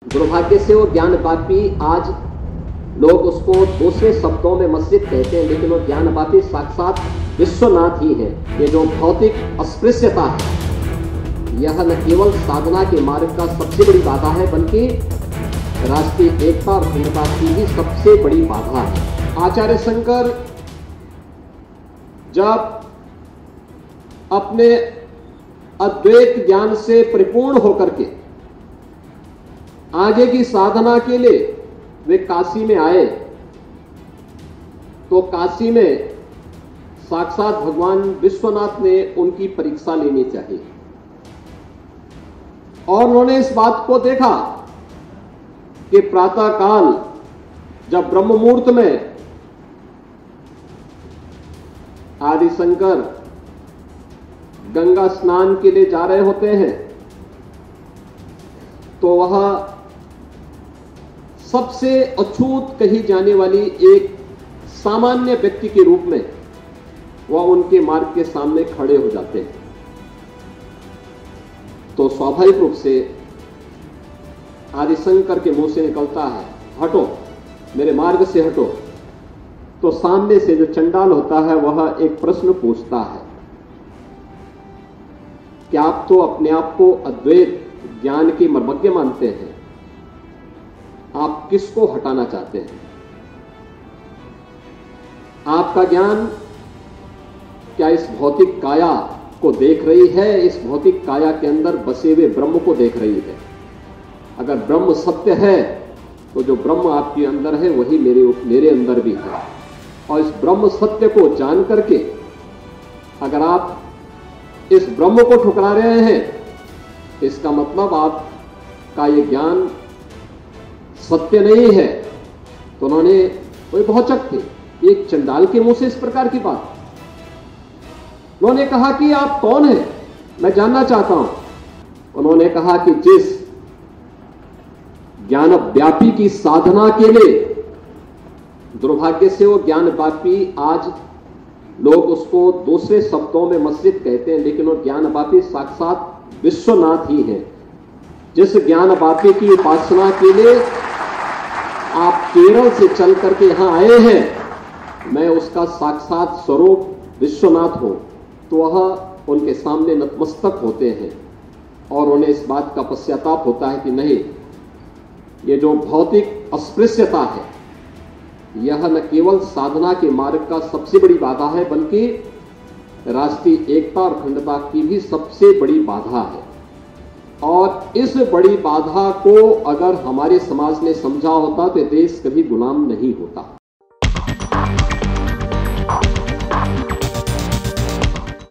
दुर्भाग्य से वो ज्ञान वापी आज लोग उसको दूसरे शब्दों में मस्जिद कहते हैं, लेकिन वो ज्ञान वापी साक्षात विश्वनाथ ही है। ये जो भौतिक अस्पृश्यता है, यह न केवल साधना के मार्ग का सबसे बड़ी बाधा है, बल्कि राष्ट्रीय एकता और अखंडता की भी सबसे बड़ी बाधा है। आचार्य शंकर जब अपने अद्वैत ज्ञान से परिपूर्ण होकर के आगे की साधना के लिए वे काशी में आए, तो काशी में साक्षात भगवान विश्वनाथ ने उनकी परीक्षा लेनी चाहिए। और उन्होंने इस बात को देखा कि प्रातः काल जब ब्रह्म मुहूर्त में आदि शंकर गंगा स्नान के लिए जा रहे होते हैं, तो वह सबसे अछूत कही जाने वाली एक सामान्य व्यक्ति के रूप में वह उनके मार्ग के सामने खड़े हो जाते हैं। तो स्वाभाविक रूप से आदिशंकर के मुंह से निकलता है, हटो, मेरे मार्ग से हटो। तो सामने से जो चंडाल होता है वह एक प्रश्न पूछता है कि आप तो अपने आप को अद्वैत ज्ञान के मर्मज्ञ मानते हैं, आप किसको हटाना चाहते हैं? आपका ज्ञान क्या इस भौतिक काया को देख रही है, इस भौतिक काया के अंदर बसे हुए ब्रह्म को देख रही है? अगर ब्रह्म सत्य है तो जो ब्रह्म आपके अंदर है वही मेरे अंदर भी है। और इस ब्रह्म सत्य को जान करके अगर आप इस ब्रह्म को ठुकरा रहे हैं, इसका मतलब आपका ये ज्ञान सत्य नहीं है। तो उन्होंने, कोई भौचक थे, एक चंडाल के मुंह से इस प्रकार की बात। उन्होंने कहा कि आप कौन हैं, मैं जानना चाहता हूं। उन्होंने कहा कि जिस ज्ञान व्यापी की साधना के लिए, दुर्भाग्य से वो ज्ञान व्यापी आज लोग उसको दूसरे शब्दों में मस्जिद कहते हैं, लेकिन वो ज्ञान व्यापी साक्षात विश्वनाथ ही है। जिस ज्ञान व्यापी की उपासना के लिए आप केरल से चल करके यहां आए हैं, मैं उसका साक्षात स्वरूप विश्वनाथ हूं, तो वह उनके सामने नतमस्तक होते हैं और उन्हें इस बात का पश्चाताप होता है कि नहीं, ये जो भौतिक अस्पृश्यता है, यह न केवल साधना के मार्ग का सबसे बड़ी बाधा है, बल्कि राष्ट्रीय एकता और अखंडता की भी सबसे बड़ी बाधा है। और इस बड़ी बाधा को अगर हमारे समाज ने समझा होता तो देश कभी गुलाम नहीं होता।